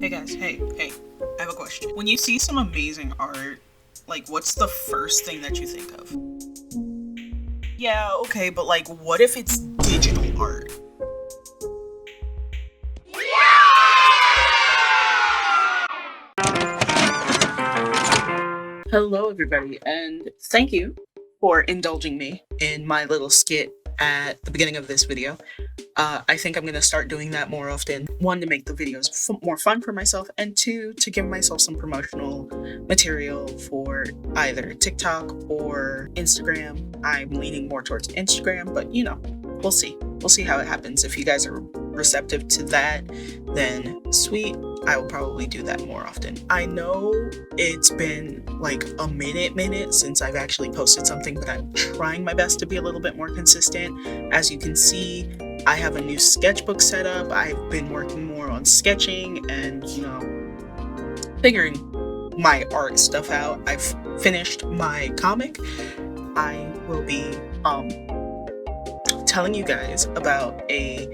Hey guys, hey, I have a question. When you see some amazing art, like what's the first thing that you think of? Yeah, okay, but like what if it's digital art? Hello everybody, and thank you for indulging me in my little skit at the beginning of this video. I think I'm going to start doing that more often. One, to make the videos more fun for myself, and two, to give myself some promotional material for either TikTok or Instagram. I'm leaning more towards Instagram, but we'll see. We'll see how it happens. If you guys are receptive to that, then sweet. I will probably do that more often. I know it's been like a minute since I've actually posted something, but I'm trying my best to be a little bit more consistent. As you can see, I have a new sketchbook set up. I've been working more on sketching and, figuring my art stuff out. I've finished my comic. I will be telling you guys about a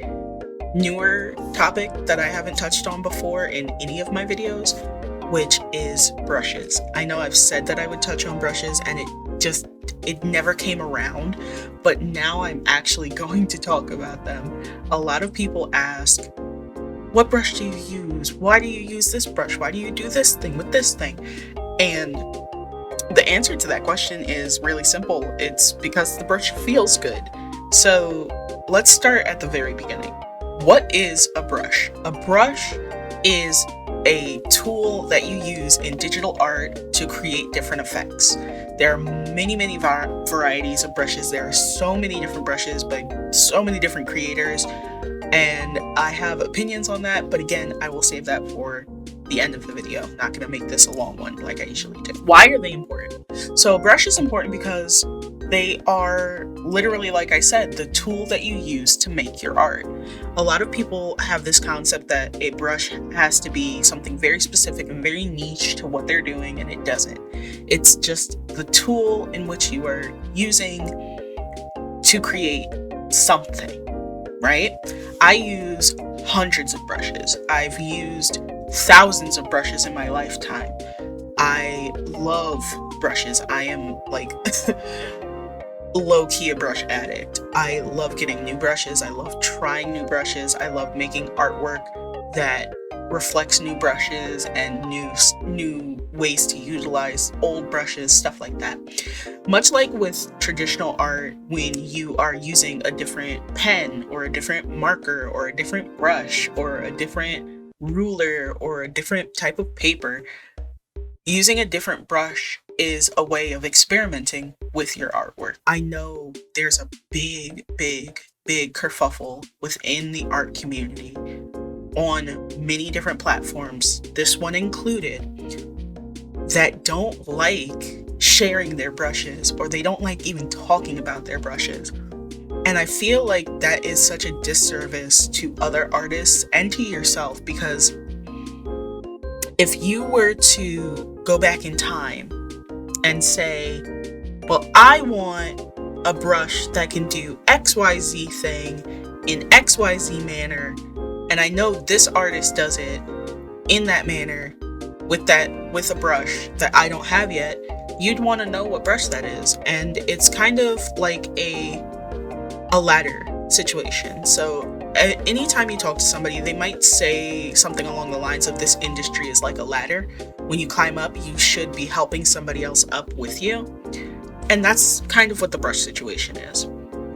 newer topic that I haven't touched on before in any of my videos, which is brushes. I know I've said that I would touch on brushes and it never came around, but now I'm actually going to talk about them. A lot of people ask, what brush do you use? Why do you use this brush? Why do you do this thing with this thing? And the answer to that question is really simple. It's because the brush feels good. So let's start at the very beginning. What is a brush? A brush is a tool that you use in digital art to create different effects. There are many varieties of brushes. There are so many different brushes by so many different creators, and I have opinions on that, but again, I will save that for the end of the video. I'm not going to make this a long one like I usually do. Why are they important? So a brush is important because they are literally, like I said, the tool that you use to make your art. A lot of people have this concept that a brush has to be something very specific and very niche to what they're doing, and it doesn't. It's just the tool in which you are using to create something, right? I use hundreds of brushes. I've used thousands of brushes in my lifetime. I love brushes. I am like low-key a brush addict. I love getting new brushes. I love trying new brushes. I love making artwork that reflects new brushes and new ways to utilize old brushes, stuff like that. Much like with traditional art, when you are using a different pen or a different marker or a different brush or a different ruler or a different type of paper, using a different brush is a way of experimenting with your artwork. I know there's a big kerfuffle within the art community on many different platforms, this one included, that don't like sharing their brushes, or they don't like even talking about their brushes. And I feel like that is such a disservice to other artists and to yourself, because if you were to go back in time and say, well, I want a brush that can do XYZ thing in XYZ manner, and I know this artist does it in that manner with a brush that I don't have yet, you'd want to know what brush that is. And it's kind of like a ladder situation. So anytime you talk to somebody, they might say something along the lines of, this industry is like a ladder. When you climb up, you should be helping somebody else up with you. And that's kind of what the brush situation is.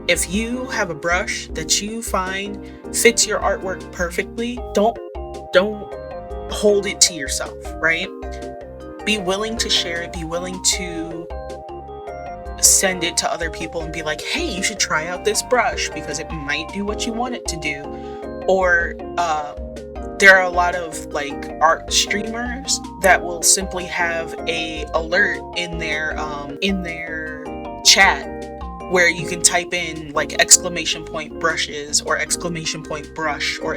If you have a brush that you find fits your artwork perfectly, don't hold it to yourself, right? Be willing to share it. Be willing to send it to other people and be like, hey, you should try out this brush because it might do what you want it to do. Or there are a lot of like art streamers that will simply have a alert in their chat where you can type in like ! brushes or ! brush or !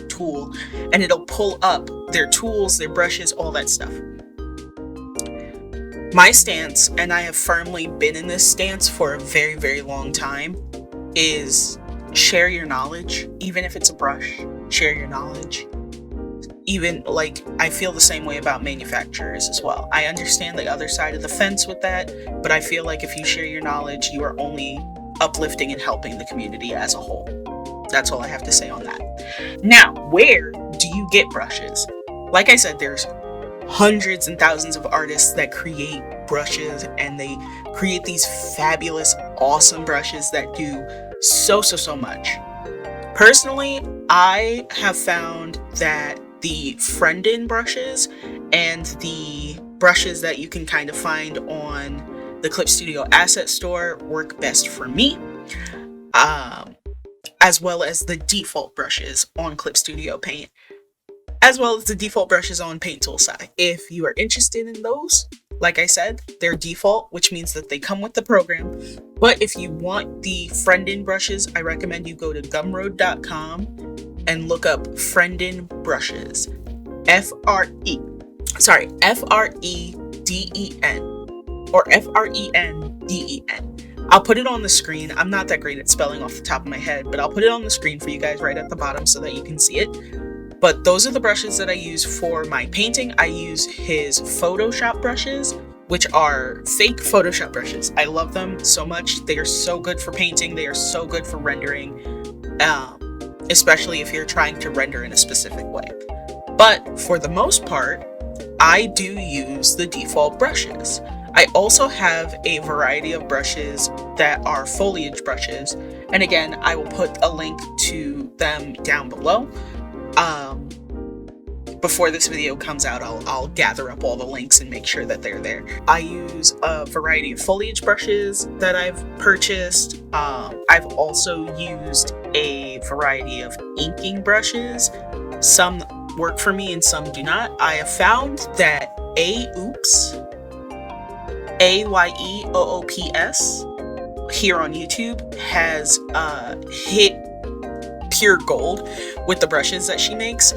tool, and it'll pull up their tools, their brushes, all that stuff. My stance, and I have firmly been in this stance for a very long time, is share your knowledge. Even if it's a brush, share your knowledge. even like I feel the same way about manufacturers as well. I understand the other side of the fence with that, but I feel like if you share your knowledge, you are only uplifting and helping the community as a whole. That's all I have to say on that. Now, where do you get brushes? Like I said, there's hundreds and thousands of artists that create brushes, and they create these fabulous, awesome brushes that do so much. Personally, I have found that the Friendin brushes and the brushes that you can kind of find on the Clip Studio Asset Store work best for me, as well as the default brushes on Clip Studio Paint, as well as the default brushes on Paint Tool Sai. If you are interested in those, like I said, they're default, which means that they come with the program. But if you want the Friendin brushes, I recommend you go to gumroad.com and look up Friendin brushes. F-R-E-D-E-N or F-R-E-N-D-E-N. I'll put it on the screen. I'm not that great at spelling off the top of my head, but I'll put it on the screen for you guys right at the bottom so that you can see it. But those are the brushes that I use for my painting. I use his Photoshop brushes, which are fake Photoshop brushes. I love them so much. They are so good for painting. They are so good for rendering, especially if you're trying to render in a specific way. But for the most part, I do use the default brushes. I also have a variety of brushes that are foliage brushes. And again, I will put a link to them down below. Before this video comes out, I'll gather up all the links and make sure that they're there. I use a variety of foliage brushes that I've purchased. I've also used a variety of inking brushes. Some work for me and some do not. I have found that AYEOOPS here on YouTube has hit pure gold with the brushes that she makes,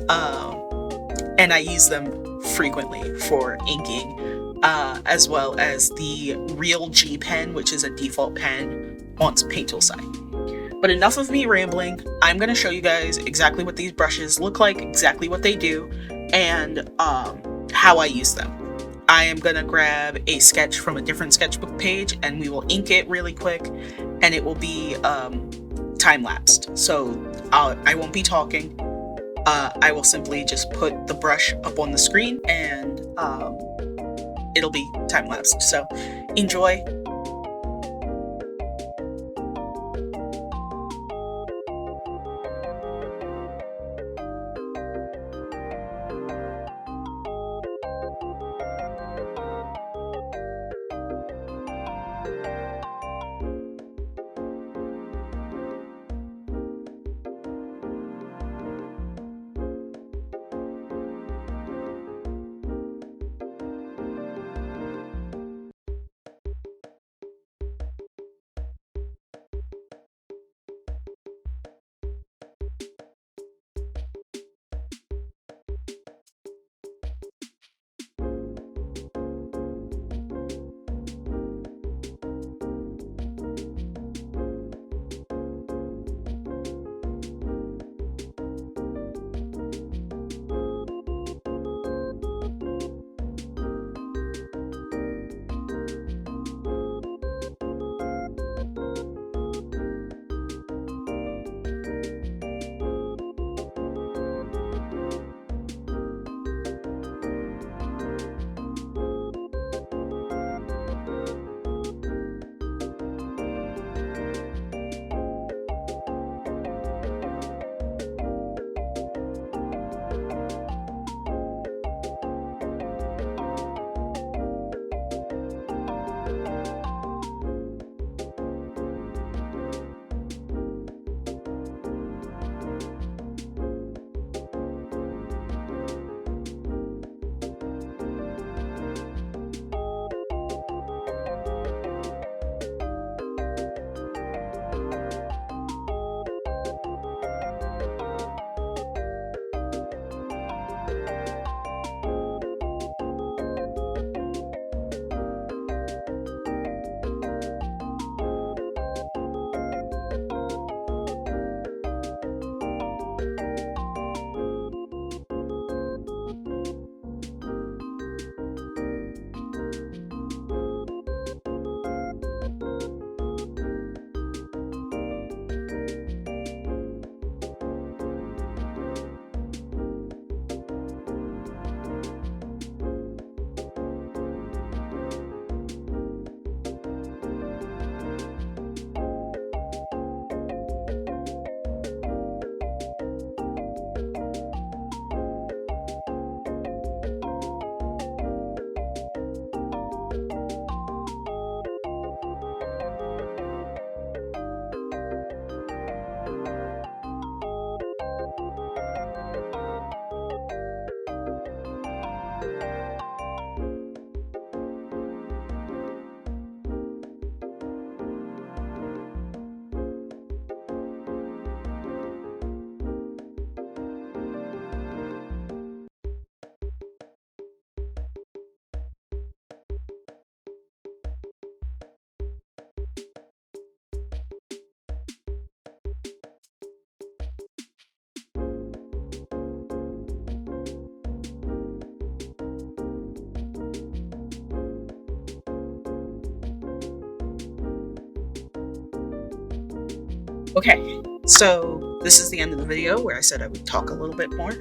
and I use them frequently for inking, as well as the Real G pen, which is a default pen on Paint Tool Sai. But enough of me rambling. I'm going to show you guys exactly what these brushes look like, exactly what they do, and how I use them. I am going to grab a sketch from a different sketchbook page, and we will ink it really quick, and it will be time-lapsed. So I won't be talking. I will simply just put the brush up on the screen, and it'll be time-lapsed. So enjoy. Okay, so this is the end of the video where I said I would talk a little bit more.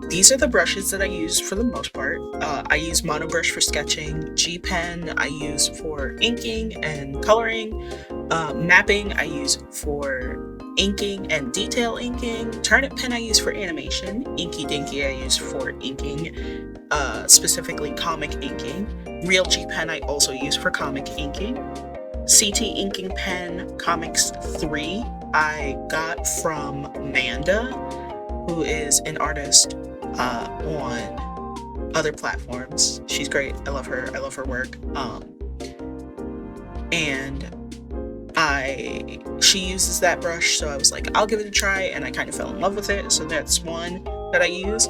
These are the brushes that I use for the most part. I use Monobrush for sketching, G-Pen I use for inking and coloring, Mapping I use for inking and detail inking, Turnip Pen I use for animation, Inky Dinky I use for inking, specifically comic inking, Real G-Pen I also use for comic inking, CT Inking Pen Comics 3 I got from Manda, who is an artist on other platforms. She's great. I love her. I love her work. And she uses that brush, so I was like, I'll give it a try, and I kind of fell in love with it. So that's one that I use.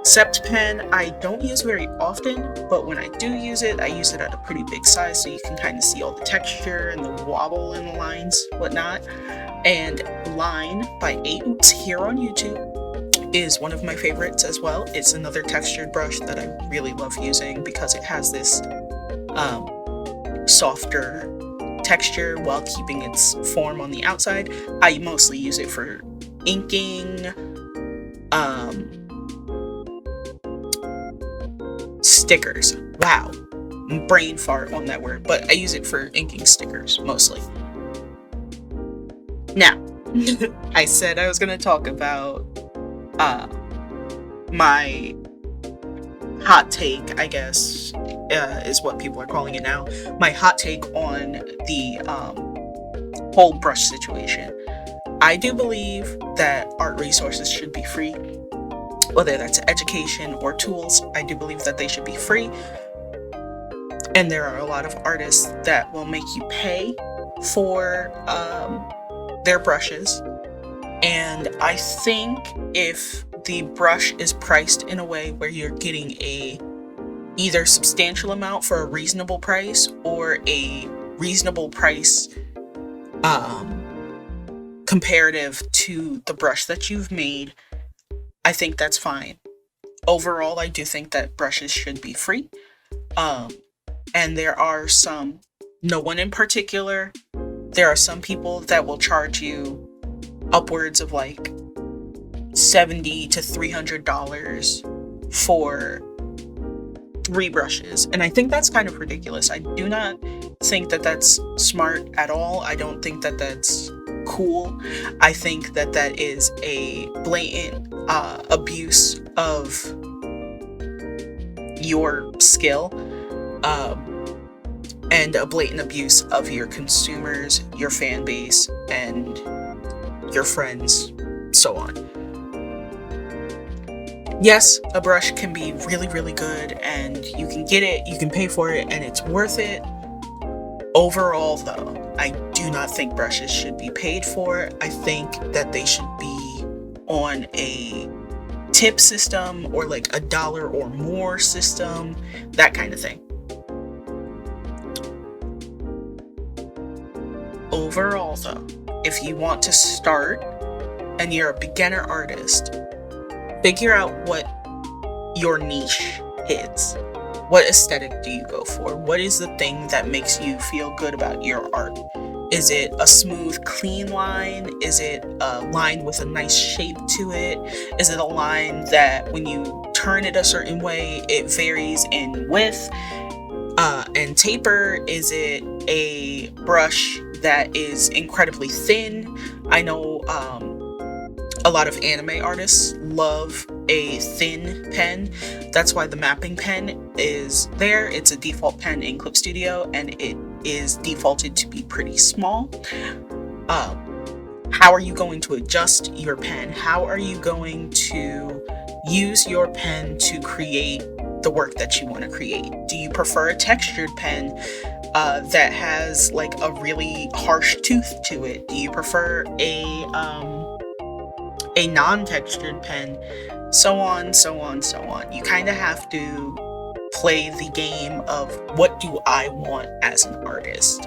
Sept Pen I don't use very often, but when I do use it, I use it at a pretty big size, so you can kind of see all the texture and the wobble in the lines, whatnot. And Line by 8oops here on YouTube is one of my favorites as well. It's another textured brush that I really love using because it has this softer texture while keeping its form on the outside. I mostly use it for inking, stickers. Wow, brain fart on that word, but I use it for inking stickers mostly. Now, I said I was going to talk about my hot take, I guess, is what people are calling it now. My hot take on the whole brush situation. I do believe that art resources should be free, whether that's education or tools. I do believe that they should be free. And there are a lot of artists that will make you pay for their brushes. And I think if the brush is priced in a way where you're getting a either substantial amount for a reasonable price or a reasonable price comparative to the brush that you've made, I think that's fine. Overall, I do think that brushes should be free. And there are some, no one in particular, there are some people that will charge you upwards of like $70 to $300 for 3 brushes. And I think that's kind of ridiculous. I do not think that that's smart at all. I don't think that that's cool. I think that that is a blatant abuse of your skill, and a blatant abuse of your consumers, your fan base, and your friends, so on. Yes, a brush can be really, really good, and you can get it, you can pay for it, and it's worth it. Overall, though, I do not think brushes should be paid for. I think that they should be on a tip system or like $1 or more system, that kind of thing. Overall, though, if you want to start and you're a beginner artist, figure out what your niche is. What aesthetic do you go for? What is the thing that makes you feel good about your art? Is it a smooth, clean line? Is it a line with a nice shape to it? Is it a line that when you turn it a certain way, it varies in width and taper? Is it a brush that is incredibly thin? I know a lot of anime artists love a thin pen. That's why the Mapping Pen is there. It's a default pen in Clip Studio, and it is defaulted to be pretty small. How are you going to adjust your pen? How are you going to use your pen to create the work that you want to create? Do you prefer a textured pen that has like a really harsh tooth to it? Do you prefer a non-textured pen? So on, so on, so on. You kind of have to play the game of what do I want as an artist?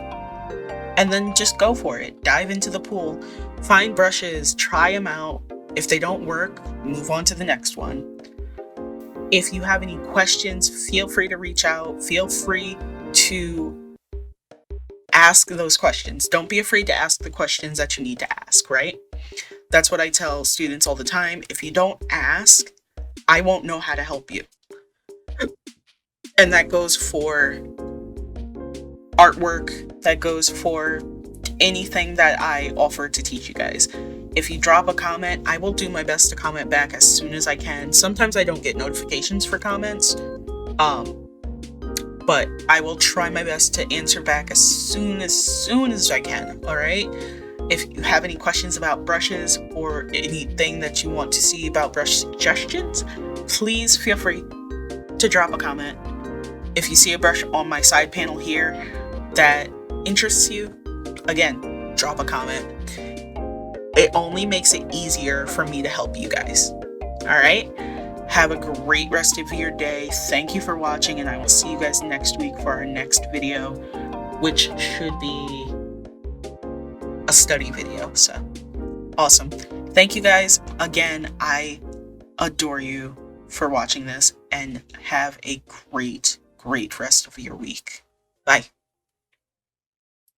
And then just go for it. Dive into the pool. Find brushes, try them out. If they don't work, move on to the next one. If you have any questions, feel free to reach out. Feel free to ask those questions. Don't be afraid to ask the questions that you need to ask, right? That's what I tell students all the time. If you don't ask, I won't know how to help you. And that goes for artwork, that goes for anything that I offer to teach you guys. If you drop a comment, I will do my best to comment back as soon as I can. Sometimes I don't get notifications for comments, but I will try my best to answer back as soon as I can, all right? If you have any questions about brushes or anything that you want to see about brush suggestions, please feel free to drop a comment. If you see a brush on my side panel here that interests you, again, drop a comment. It only makes it easier for me to help you guys. All right? Have a great rest of your day. Thank you for watching, and I will see you guys next week for our next video, which should be a study video. So, awesome. Thank you guys. Again, I adore you for watching this, and have a great rest of your week. Bye.